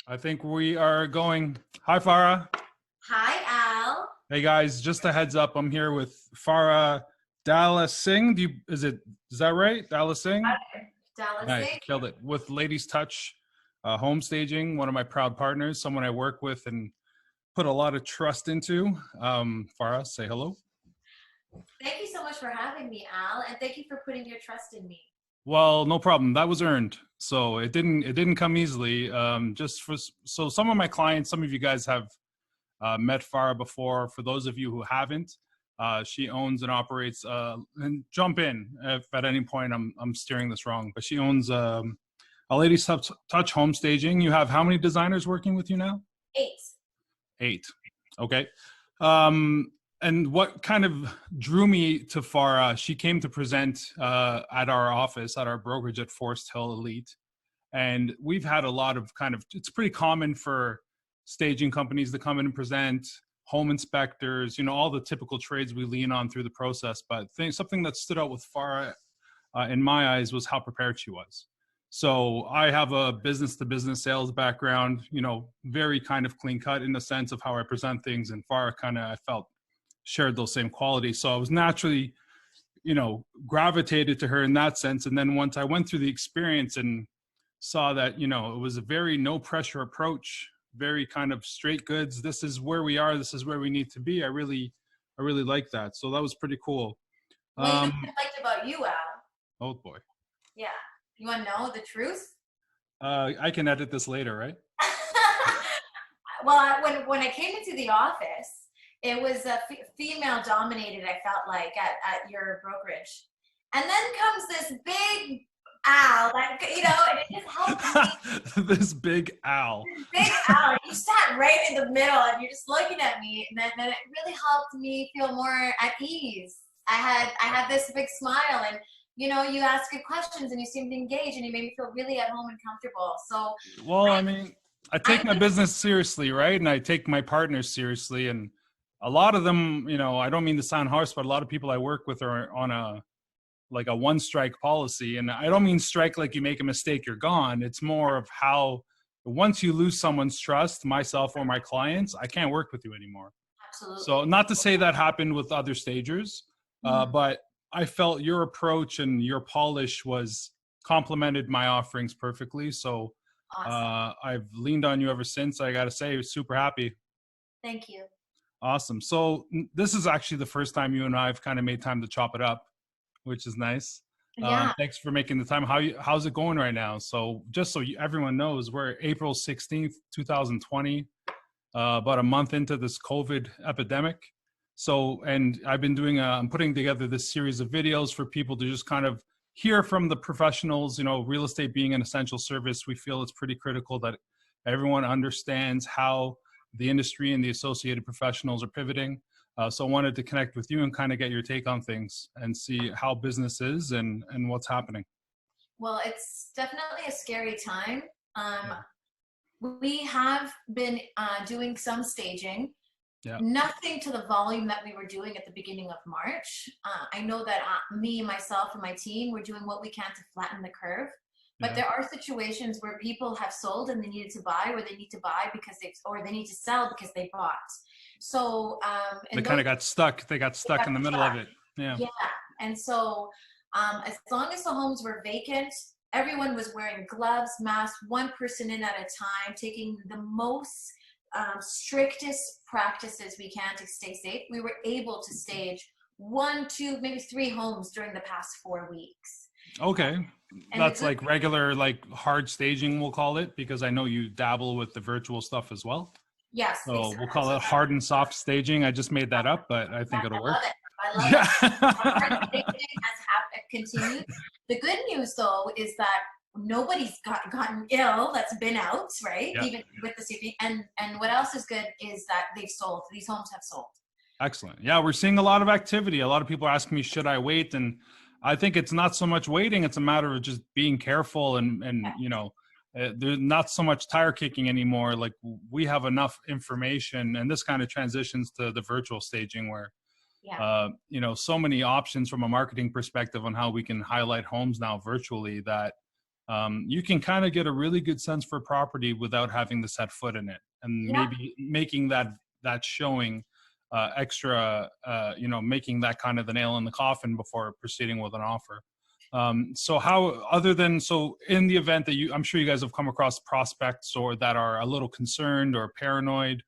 I think we are going. Hi, Farah. Hi, Al. Hey, guys. Just a heads up. I'm here with Farah Dhalla-Singh. Is that right? Dhalla-Singh. Hi, Dhalla-Singh. Nice, killed it with Ladies Touch Home Staging. One of my proud partners, someone I work with and put a lot of trust into. Farah, say hello. Thank you so much for having me, Al, and thank you for putting your trust in me. Well, no problem. That was earned, so it didn't come easily. Just for so some of my clients, some of you guys have met Farah before. For those of you who haven't, she owns and operates. And jump in if at any point I'm steering this wrong. But she owns a Ladies Touch Home Staging. You have how many designers working with you now? 8. Eight. Okay. Um, and what kind of drew me to Farah? She came to present at our office, at our brokerage at Forest Hill Elite, and we've had a lot of it's pretty common for staging companies to come in and present, home inspectors, all the typical trades we lean on through the process. But something that stood out with Farah in my eyes was how prepared she was. So I have a business to business sales background, very kind of clean cut in the sense of how I present things. And Farah I felt shared those same qualities. So I was naturally, gravitated to her in that sense. And then once I went through the experience and saw that, it was a very no pressure approach, very kind of straight goods. This is where we are. This is where we need to be. I really like that. So that was pretty cool. Well, you know what I liked about you, Al? Oh boy. Yeah. You want to know the truth? I can edit this later, right? Well, when I came into the office, it was female dominated, I felt like, at your brokerage. And then comes this big Al, and it just helped me. This big Al. Big Al, you sat right in the middle and you're just looking at me, and then it really helped me feel more at ease. I had this big smile, and you asked good questions and you seemed engaged and you made me feel really at home and comfortable. So Well, I, I mean, I take my business seriously, right? And I take my partners seriously. And a lot of them, I don't mean to sound harsh, but a lot of people I work with are on a one strike policy. And I don't mean strike like you make a mistake, you're gone. It's more of how once you lose someone's trust, myself or my clients, I can't work with you anymore. absolutely. So not to say that happened with other stagers, but I felt your approach and your polish was complemented my offerings perfectly. So Awesome. I've leaned on you ever since. I got to say, super happy. Thank you. Awesome. So this is actually the first time you and I have kind of made time to chop it up, which is nice. Yeah. Thanks for making the time. How's it going right now? So just so everyone knows, we're April 16th, 2020, about a month into this COVID epidemic. So, and I'm putting together this series of videos for people to just kind of hear from the professionals. Real estate being an essential service, we feel it's pretty critical that everyone understands how the industry and the associated professionals are pivoting. So I wanted to connect with you and kind of get your take on things and see how business is and what's happening. Well, it's definitely a scary time. We have been doing some staging. Yeah. Nothing to the volume that we were doing at the beginning of March. I know that me, myself, and my team, we're doing what we can to flatten the curve. But there are situations where people have sold and they needed to buy, or they need to buy or they need to sell because they bought. So They kind of got stuck. They got stuck in the middle of it. Yeah. Yeah. And so as long as the homes were vacant, everyone was wearing gloves, masks, one person in at a time, taking the most strictest practices we can to stay safe. We were able to stage 1, 2, maybe 3 homes during the past 4 weeks. Okay. And That's like regular, like hard staging, we'll call it, because I know you dabble with the virtual stuff as well. yes, So exactly. we'll call it hard and soft staging. I just made that up, but I think it'll work. I love it. Hard staging has continued. The good news, though, is that nobody's gotten ill that's been out, right? Yeah. Even with the CP. And what else is good is that they've sold. These homes have sold. Excellent. Yeah, we're seeing a lot of activity. A lot of people are asking me, should I wait? And I think it's not so much waiting. It's a matter of just being careful and there's not so much tire kicking anymore. Like we have enough information, and this kind of transitions to the virtual staging where, so many options from a marketing perspective on how we can highlight homes now virtually that you can kind of get a really good sense for property without having to set foot in it, and Yeah. maybe making that showing extra, making that kind of the nail in the coffin before proceeding with an offer. So in the event that I'm sure you guys have come across prospects or that are a little concerned or paranoid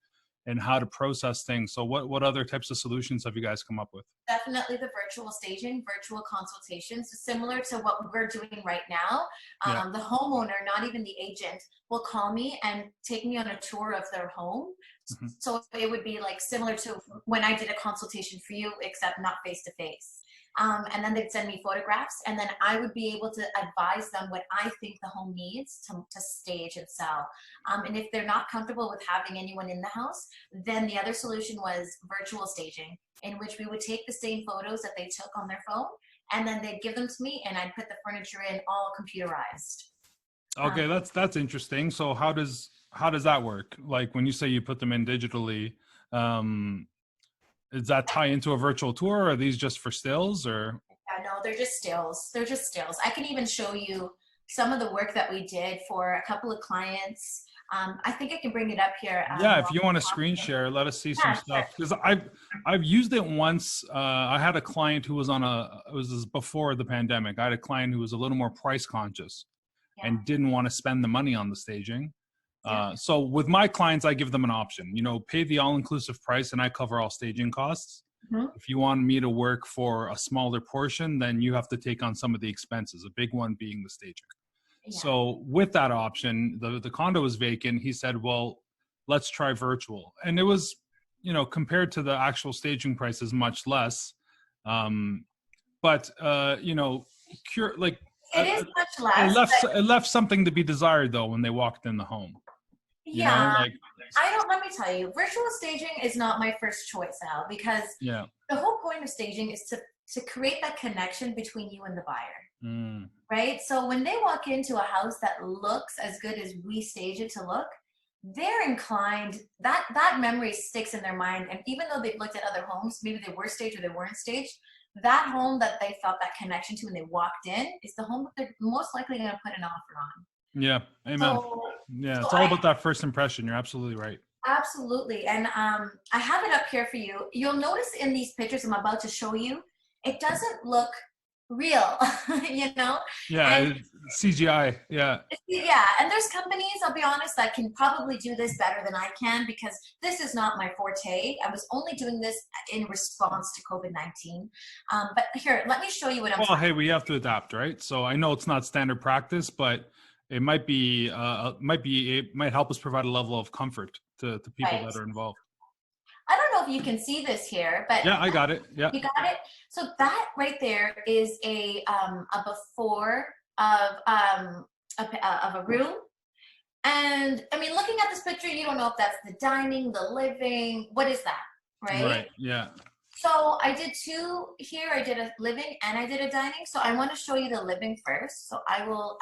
and how to process things. So what other types of solutions have you guys come up with? Definitely the virtual staging, virtual consultations, similar to what we're doing right now. Yeah. The homeowner, not even the agent, will call me and take me on a tour of their home. Mhm. So it would be like similar to when I did a consultation for you, except not face to face. And then they'd send me photographs, and then I would be able to advise them what I think the home needs to stage and sell. And if they're not comfortable with having anyone in the house, then the other solution was virtual staging, in which we would take the same photos that they took on their phone, and then they'd give them to me, and I'd put the furniture in, all computerized. Okay, that's interesting. So how does that work? Like when you say you put them in digitally, does that tie into a virtual tour, or are these just for stills, or? Yeah, no, they're just stills. They're just stills. I can even show you some of the work that we did for a couple of clients. I think I can bring it up here. Yeah, if you want to screen share, let us see some Yeah, sure. stuff, because I've used it once. I had a client who was it was before the pandemic. I had a client who was a little more price conscious Yeah. and didn't want to spend the money on the staging. Yeah. So with my clients, I give them an option. Pay the all-inclusive price, and I cover all staging costs. Mhm. If you want me to work for a smaller portion, then you have to take on some of the expenses, a big one being the staging. Yeah. So with that option, the condo was vacant. He said, well, let's try virtual. And it was, compared to the actual staging price, is much less. But, like, It is much it less, left, but it left something to be desired, though, when they walked in the home. yeah, Like, let me tell you, virtual staging is not my first choice, Al, because yeah. the whole point of staging is to create that connection between you and the buyer. Mm. Right? So when they walk into a house that looks as good as we stage it to look, they're inclined, that memory sticks in their mind. And even though they've looked at other homes, maybe they were staged or they weren't staged, that home that they felt that connection to when they walked in is the home that they're most likely going to put an offer on. Yeah. Amen. So, Yeah. so It's all about that first impression. You're absolutely right. absolutely. And I have it up here for you. You'll notice in these pictures I'm about to show you, it doesn't look real, Yeah. And CGI. Yeah. yeah, and there's companies, I'll be honest, that can probably do this better than I can, because this is not my forte. I was only doing this in response to COVID-19. But here, let me show you what I'm Well, talking hey, we have to adapt, right? So I know it's not standard practice, but it might be, it might help us provide a level of comfort to people about. that are involved. I don't know if you can see this here, but Yeah, I got it. Yeah. you got it? So that right there is a before of a room. And I mean, looking at this picture, you don't know if that's the dining, the living, what is that, right? Right. Yeah. So I did two here. I did a living and I did a dining. So I want to show you the living first. So I will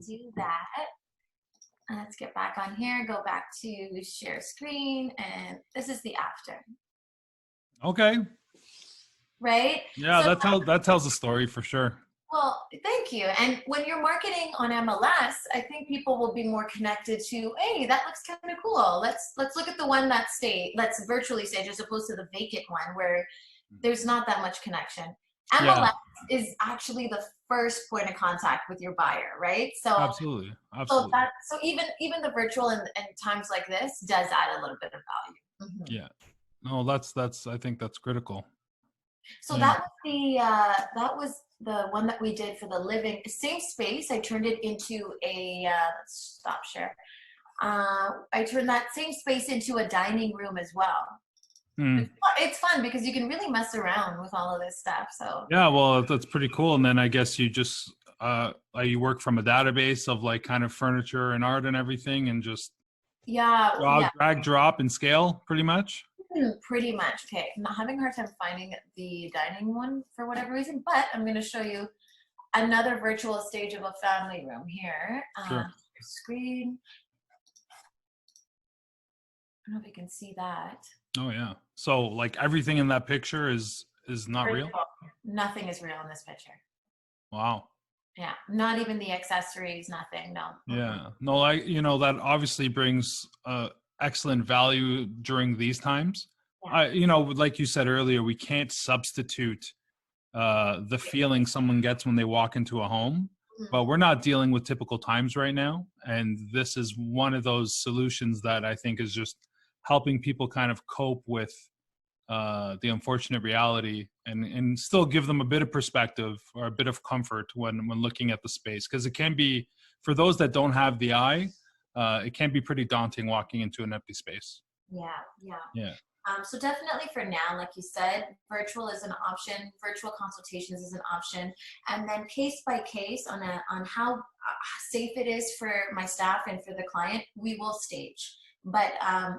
do that. Let's get back on here, go back to share screen, and this is the after. Okay. Right? Yeah, So that tells a story for sure. well, thank you. And when you're marketing on MLS, I think people will be more connected to, hey, that looks kind of cool. Let's look at the one that's virtually staged, as opposed to the vacant one where there's not that much connection. Yeah. MLS is actually the first point of contact with your buyer, right? So Absolutely. Absolutely. so even the virtual and times like this does add a little bit of value. Mm-hmm. Yeah. No, that's I think that's critical. So Yeah. that was the one that we did for the living. Same space. I turned it into a let's stop share. I turned that same space into a dining room as well. Hmm. It's fun because you can really mess around with all of this stuff. So Yeah, well, that's pretty cool. And then I guess you just you work from a database of like kind of furniture and art and everything, and just yeah, drag, drop, and scale pretty much. pretty much. Okay, I'm not having a hard time finding the dining one for whatever reason, but I'm going to show you another virtual stage of a family room here. Sure. Screen. I don't know if you can see that. Oh yeah. So like everything in that picture is not real? Nothing is real in this picture. Wow. Yeah. Not even the accessories, nothing. No. Mm-mm. Yeah. No, that obviously brings excellent value during these times. Yeah. Like you said earlier, we can't substitute the feeling someone gets when they walk into a home, but we're not dealing with typical times right now. And this is one of those solutions that I think is just helping people kind of cope with the unfortunate reality, and still give them a bit of perspective or a bit of comfort when looking at the space, because it can be, for those that don't have the eye, it can be pretty daunting walking into an empty space. Yeah. Yeah. Yeah. So definitely for now, like you said, virtual is an option. Virtual consultations is an option, and then case by case on how safe it is for my staff and for the client, we will stage. But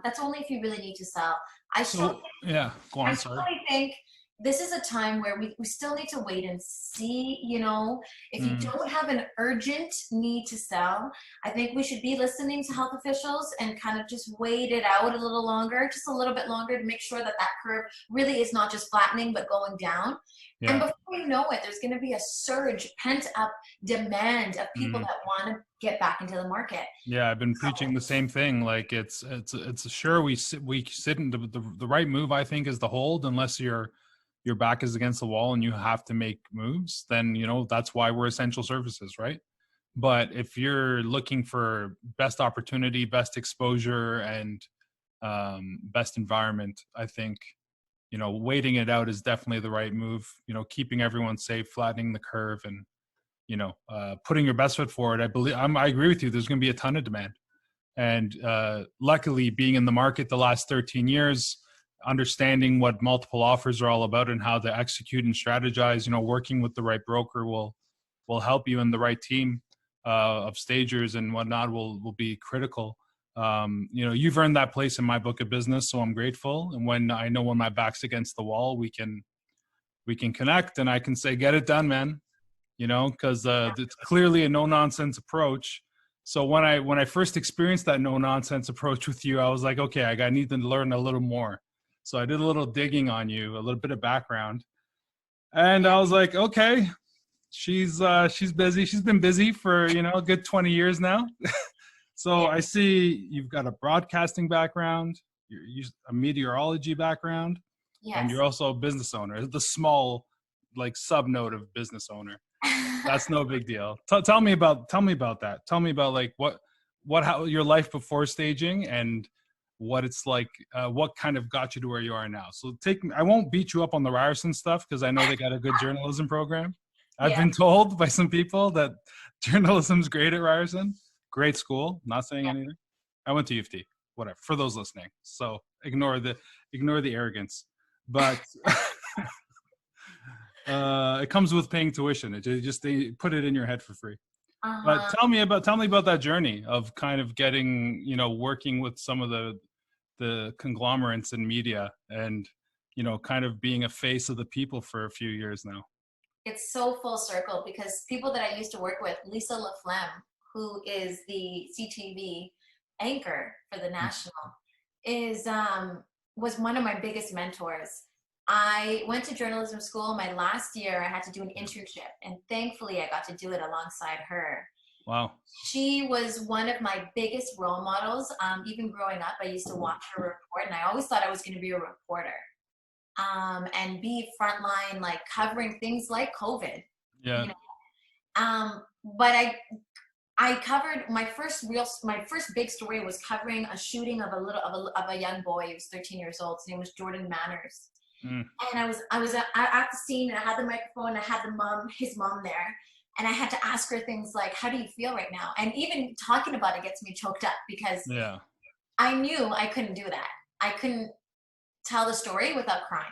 that's only if you really need to sell. I still So yeah, go on. I Sorry. really think this is a time where we still need to wait and see, if you Mm, don't have an urgent need to sell, I think we should be listening to health officials and kind of just wait it out a little longer, just a little bit longer, to make sure that that curve really is not just flattening, but going down. And yeah. before you know it, there's going to be a surge, pent up demand of people Mm. that want to get back into the market. Yeah, I've been preaching the same thing. Like it's sure we sit in the right move. I think is the hold, unless your back is against the wall and you have to make moves. Then that's why we're essential services, right? But if you're looking for best opportunity, best exposure, and best environment, I think waiting it out is definitely the right move. Keeping everyone safe, flattening the curve, and putting your best foot forward. I agree with you. There's going to be a ton of demand, and luckily, being in the market the last 13 years, understanding what multiple offers are all about and how to execute and strategize, working with the right broker will help you, and the right team of stagers and whatnot will be critical. You've earned that place in my book of business, so I'm grateful. And when I know when my back's against the wall, we can connect, and I can say, get it done, man. Because it's clearly a no nonsense approach. So when I first experienced that no nonsense approach with you, I was like, okay, I need to learn a little more. So I did a little digging on you, a little bit of background, and I was like, okay, she's busy. She's been busy for a good 20 years now. So Yeah. I see you've got a broadcasting background, you a meteorology background, and Yes. you're also a business owner. The small, like, sub note of business owner. That's no big deal. Tell me about that. Tell me about, like, how your life before staging, and what it's like, what kind of got you to where you are now. So I won't beat you up on the Ryerson stuff, because I know they got a good journalism program. I've Yeah. been told by some people that journalism's great at Ryerson. Great school. Not saying anything. I went to U of T. Whatever. For those listening, so ignore the arrogance. But it comes with paying tuition. They put it in your head for free. But Uh-huh. tell me about that journey of kind of getting, working with some of the conglomerates in media, and kind of being a face of the people for a few years now. It's so full circle because people that I used to work with, Lisa LaFlemme, who is the CTV anchor for the National, is was one of my biggest mentors. I went to journalism school. My last year, I had to do an internship, and thankfully, I got to do it alongside her. Wow. She was one of my biggest role models. Even growing up, I used to watch her report, and I always thought I was going to be a reporter and be frontline, like covering things like COVID. Yeah. You know, but I covered my first big story was covering a shooting of a young boy. He was 13 years old. His name was Jordan Manners. Mm. And I was at the scene, and I had the microphone. I had his mom there, and I had to ask her things like, "How do you feel right now?" And even talking about it gets me choked up because Yeah. I knew I couldn't do that. I couldn't tell the story without crying.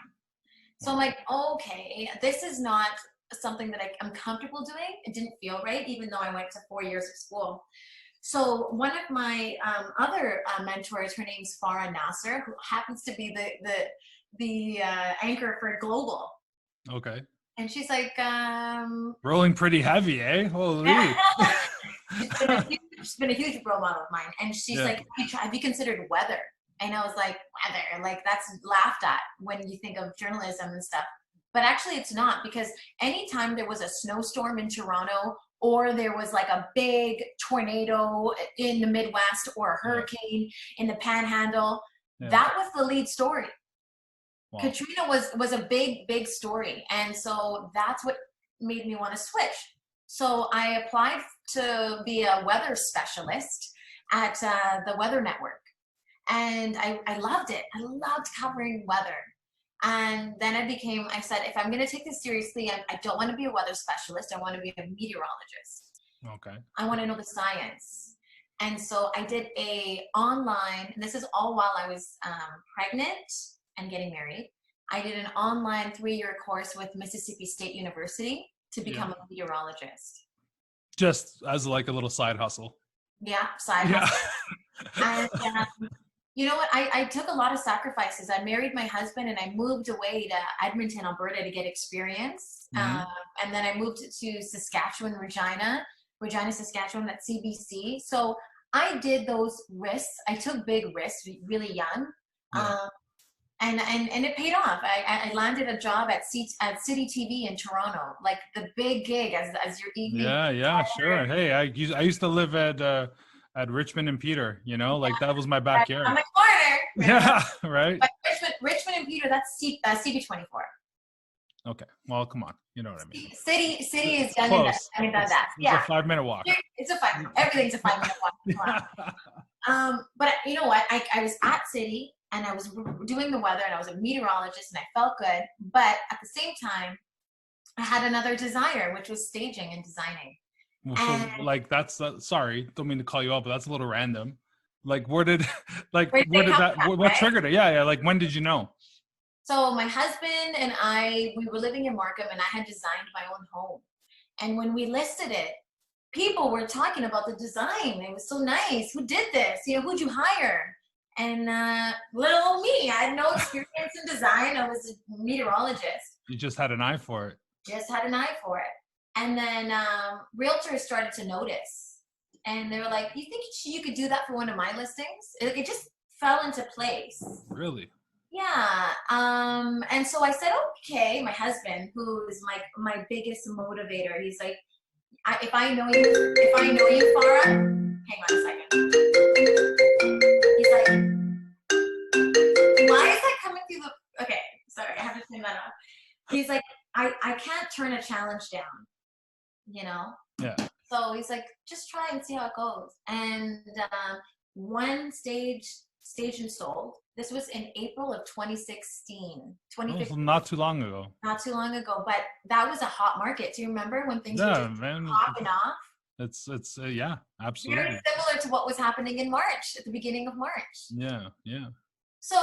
So I'm Wow. like, okay, this is not something that I'm comfortable doing. It didn't feel right, even though I went to 4 years of school. So one of my other mentors, her name's Farah, who happens to be the anchor for Global. Okay. And she's like, Rolling pretty heavy, eh? Holy. she's been a huge role model of mine. And she's Yeah. like, have you considered weather? And I was like, weather, like that's laughed at when you think of journalism and stuff. But actually it's not, because anytime there was a snowstorm in Toronto or there was like a big tornado in the Midwest or a hurricane in the Panhandle. That was the lead story. Wow. Katrina was a big story. And so that's what made me want to switch. So I applied to be a weather specialist at the Weather Network. And I loved it. I loved covering weather. And then I said, if I'm going to take this seriously, I don't want to be a weather specialist. I want to be a meteorologist. Okay. I want to know the science. And so I did a online, and this is all while I was pregnant and getting married. I did an online 3-year course with Mississippi State University to become a meteorologist. Just as like a little side hustle. Yeah, side hustle. And you know what? I took a lot of sacrifices. I married my husband and I moved away to Edmonton, Alberta to get experience. And then I moved to Saskatchewan, Regina, Saskatchewan at CBC. So I did those risks. I took big risks really young. And it paid off. I landed a job at City TV in Toronto, like the big gig as your evening. Yeah, sure. Hey, I used to live at Richmond and Peter, you know, like that was my backyard. On my corner. Yeah, right. But Richmond and Peter, that's CB24. Okay, well, come on, you know what I mean. City is done and done that. It's a 5-minute walk. It's a 5. Everything's a 5-minute walk. But you know what? I was at City and I was doing the weather and I was a meteorologist and I felt good. But at the same time, I had another desire, which was staging and designing. Well, so, like that's sorry, don't mean to call you out, but that's a little random. Like what triggered it? Yeah. Like when did you know? So my husband and we were living in Markham and I had designed my own home. And when we listed it, people were talking about the design. It was so nice. Who did this? You know, who'd you hire? And little old me, I had no experience in design. I was a meteorologist. You just had an eye for it. Just had an eye for it. And then realtors started to notice. And they were like, you think you could do that for one of my listings? It just fell into place. Really? Yeah. And so I said, okay, my husband, who is my biggest motivator, he's like, if I know you, Farah, hang on a second. He's like, why is that coming through the, okay, sorry, I have to turn that off. He's like, I can't turn a challenge down, you know? Yeah. So he's like, just try and see how it goes. And one stage and sold. This was in April of 2016. Not too long ago. Not too long ago, but that was a hot market. Do you remember when things were just popping off? It's yeah, absolutely. Very similar to what was happening in March, at the beginning of March. Yeah. So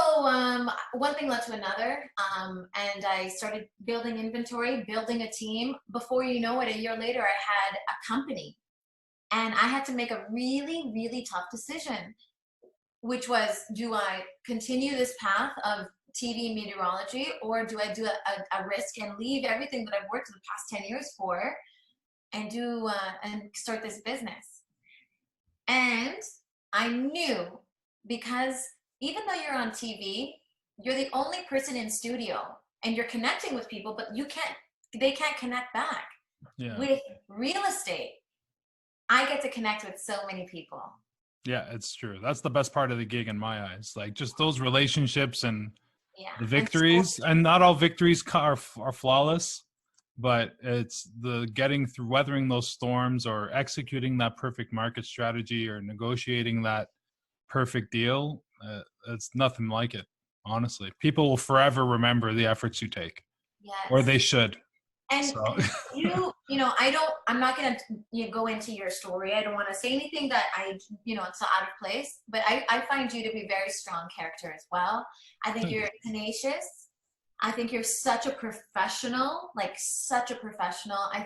one thing led to another, and I started building inventory, building a team. Before you know it, a year later, I had a company, and I had to make a really, really tough decision, which was, do I continue this path of TV meteorology, or do I do a risk and leave everything that I've worked for the past 10 years for and start this business? And I knew, because even though you're on TV, you're the only person in studio and you're connecting with people, but they can't connect back. Yeah. With real estate, I get to connect with so many people. Yeah, it's true. That's the best part of the gig in my eyes. Like just those relationships and the victories. And not all victories are flawless, but it's the getting through, weathering those storms, or executing that perfect market strategy, or negotiating that perfect deal. It's nothing like it, honestly. People will forever remember the efforts you take. Yes. Or they should. And so. you know, I'm not going to go into your story. I don't want to say anything that it's out of place, but I find you to be very strong character as well. I think you're tenacious. I think you're such a professional, I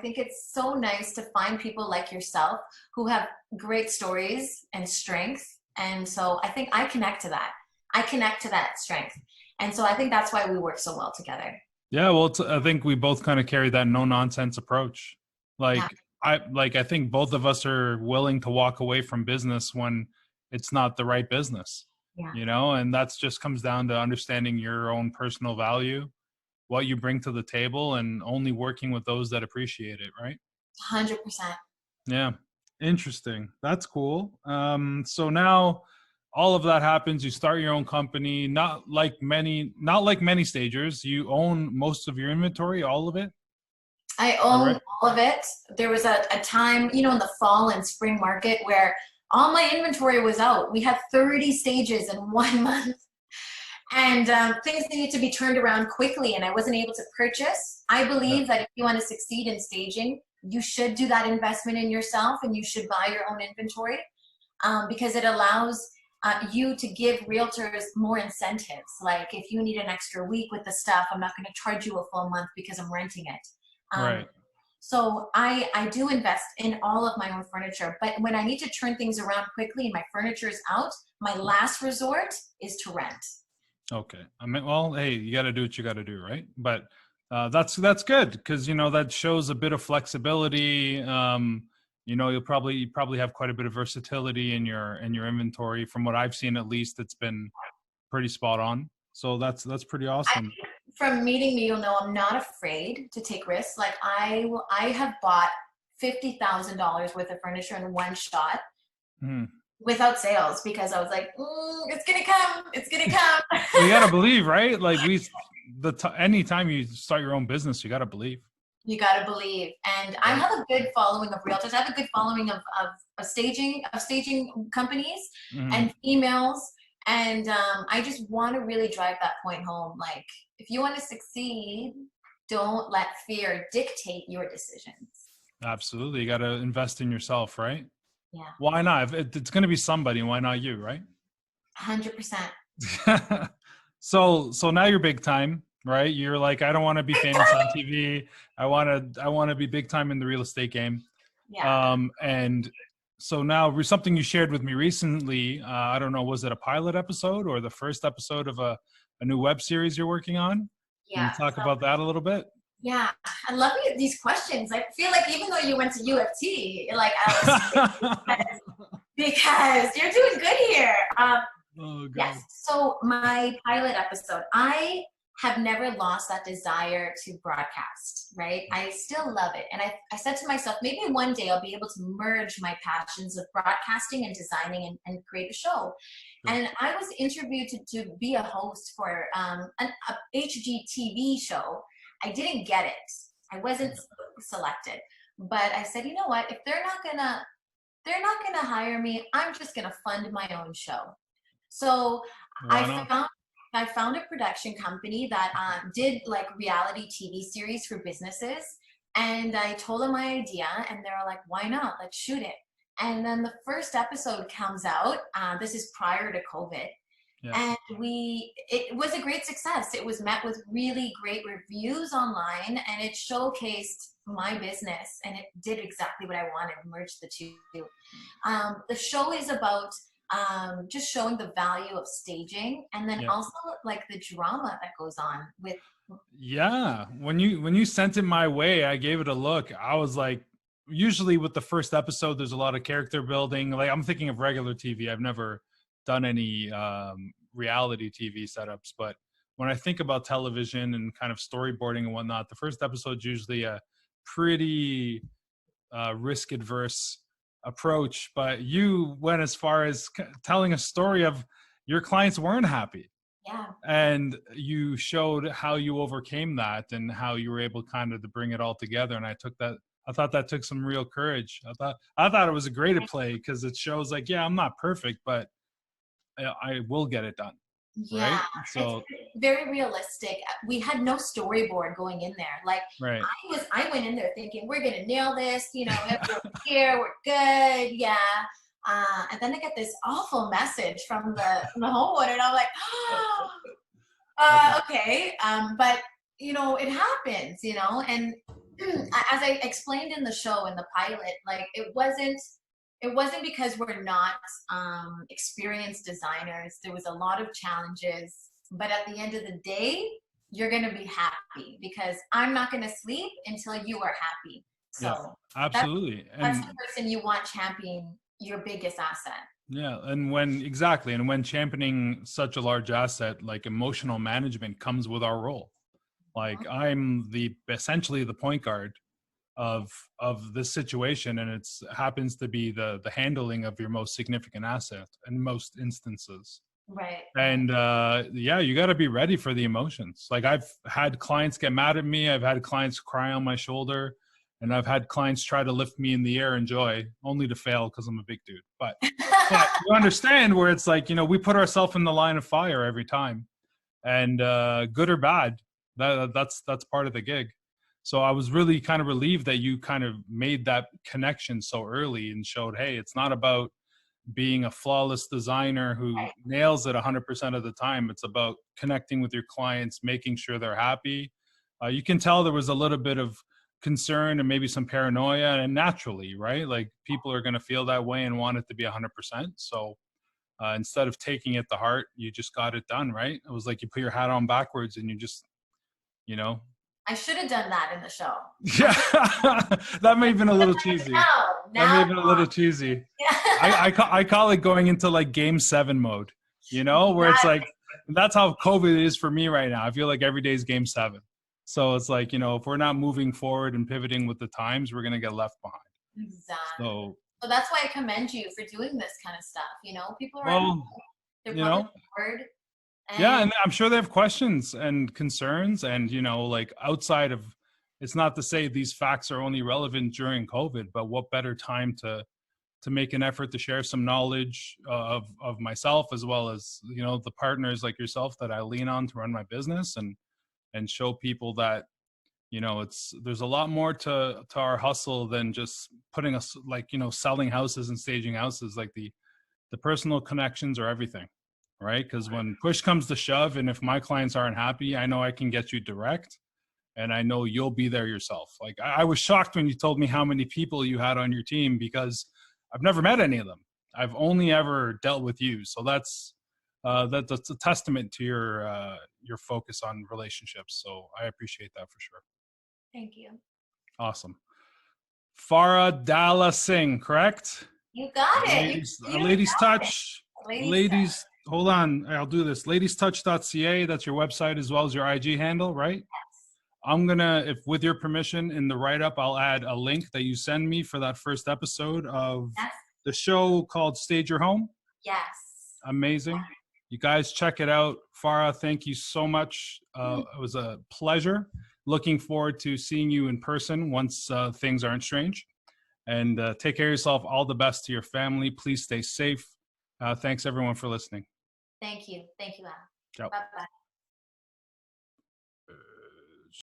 think it's so nice to find people like yourself who have great stories and strength. And so I think I connect to that. I connect to that strength. And so I think that's why we work so well together. Yeah, well, I think we both kind of carry that no nonsense approach. I think both of us are willing to walk away from business when it's not the right business. Yeah. You know, and that's just comes down to understanding your own personal value, what you bring to the table, and only working with those that appreciate it, right? 100%. Yeah. Interesting. That's cool. So now all of that happens. You start your own company, not like many stagers. You own most of your inventory, all of it. I All own right. all of it. There was a time, in the fall and spring market where all my inventory was out. We had 30 stages in 1 month, and things needed to be turned around quickly, and I wasn't able to purchase. I Yeah. believe that if you want to succeed in staging, you should do that investment in yourself, and you should buy your own inventory, because it allows you to give realtors more incentives. Like if you need an extra week with the stuff, I'm not going to charge you a full month because I'm renting it. Um, Right. so I do invest in all of my own furniture, but when I need to turn things around quickly and my furniture is out, my last resort is to rent. Okay. I mean, well, hey, you got to do what you got to do, right? But that's good because that shows a bit of flexibility. You probably have quite a bit of versatility in your inventory. From what I've seen, at least, it's been pretty spot on. So that's pretty I, awesome. from meeting me, you'll know I'm not afraid to take risks. Like I have bought $50,000 worth of furniture in one shot Hmm. without sales because I was like, it's gonna come, it's gonna come. Well, you got to believe, right? Like anytime you start your own business, you got to believe. You gotta believe. And I Right. have a good following of realtors. I have a good following of staging companies Hmm. and females. And I just want to really drive that point home. Like, if you want to succeed, don't let fear dictate your decisions. Absolutely. You got to invest in yourself, right? Yeah, Why not? If it's going to be somebody, why not you, right? 100%. So now you're big time, right? You're like, I don't want to be famous on TV. I want to be big time in the real estate game. Yeah, And so now something you shared with me recently, I don't know, was it a pilot episode or the first episode of a new web series you're working on? Can you yeah. talk about that a little bit? Yeah, I love these questions. I feel like even though you went to U of T, like I was, because you're doing good here. Oh Yes. God. So my pilot episode, I have never lost that desire to broadcast, right? I still love it. And I said to myself, maybe one day I'll be able to merge my passions of broadcasting and designing and create a show. Sure. And I was interviewed to be a host for a HGTV show. I didn't get it. I wasn't selected. But I said, you know what? If they're not gonna hire me, I'm just gonna fund my own show. So I Why not? found I found a production company that did like reality TV series for businesses, and I told them my idea, and they were like, "Why not? Let's shoot it." And then the first episode comes out. This is prior to COVID, Yeah. and it was a great success. It was met with really great reviews online, and it showcased my business, and it did exactly what I wanted, merged the two. The show is about just showing the value of staging, and then Yeah. also like the drama that goes on with. Yeah. When you sent it my way, I gave it a look. I was like, usually with the first episode, there's a lot of character building. Like I'm thinking of regular TV. I've never done any reality TV setups, but when I think about television and kind of storyboarding and whatnot, the first episode's usually a pretty risk adverse approach. But you went as far as telling a story of your clients weren't happy Yeah, and you showed how you overcame that and how you were able kind of to bring it all together. And I thought that took some real courage. I thought it was a great play because it shows like, yeah, I'm not perfect, but I will get it done. yeah, Right. it's So very realistic. We had no storyboard going in there. Like right. I went in there thinking we're gonna nail this. Everyone's here, we're good, yeah. And then I get this awful message from the homeowner, and I'm like, Okay. okay. But it happens, and as I explained in the show in the pilot, like it wasn't because we're not experienced designers. There was a lot of challenges, but at the end of the day, you're going to be happy because I'm not going to sleep until you are happy. Yeah, So that's absolutely. that's the And person you want championing your biggest asset. yeah, and when championing such a large asset, like emotional management comes with our role. Like I'm essentially the point guard of the situation, and it's happens to be the handling of your most significant asset in most instances. Right. And yeah, you got to be ready for the emotions. Like, I've had clients get mad at me, I've had clients cry on my shoulder, and I've had clients try to lift me in the air in joy, only to fail because I'm a big dude. But you understand where it's like, we put ourselves in the line of fire every time, and good or bad, that's part of the gig. So I was really kind of relieved that you kind of made that connection so early and showed, hey, it's not about being a flawless designer who nails it 100% of the time. It's about connecting with your clients, making sure they're happy. You can tell there was a little bit of concern and maybe some paranoia, and naturally, right? Like, people are going to feel that way and want it to be 100%. So instead of taking it to heart, you just got it done, right? It was like you put your hat on backwards and you just, I should have done that in the show. Yeah, that may have been a little cheesy. That may have been a little cheesy. I call it going into like game 7 mode, where it's like, that's how COVID is for me right now. I feel like every day is game 7. So it's like, if we're not moving forward and pivoting with the times, we're going to get left behind. Exactly. So that's why I commend you for doing this kind of stuff. People are, they're probably bored. Yeah, and I'm sure they have questions and concerns, and like, outside of, it's not to say these facts are only relevant during COVID, but what better time to make an effort to share some knowledge of myself, as well as the partners like yourself that I lean on to run my business, and show people that there's a lot more to our hustle than just putting us, like, selling houses and staging houses. Like, the personal connections are everything. Right? Because when push comes to shove, and if my clients aren't happy, I know I can get you direct, and I know you'll be there yourself. Like, I was shocked when you told me how many people you had on your team, because I've never met any of them. I've only ever dealt with you. So that's a testament to your focus on relationships. So I appreciate that for sure. Thank you. Awesome. Farah Dhalla-Singh, correct? You got it. Ladies Touch. Ladies, hold on. I'll do this. ladiestouch.ca. That's your website as well as your IG handle, right? Yes. I'm going to, if with your permission, in the write-up, I'll add a link that you send me for that first episode of the show called Stage Your Home. Yes. Amazing. You guys check it out. Farah, thank you so much. It was a pleasure. Looking forward to seeing you in person once things aren't strange. And take care of yourself. All the best to your family. Please stay safe. Thanks, everyone, for listening. Thank you. Thank you, Adam. Ciao. Bye-bye.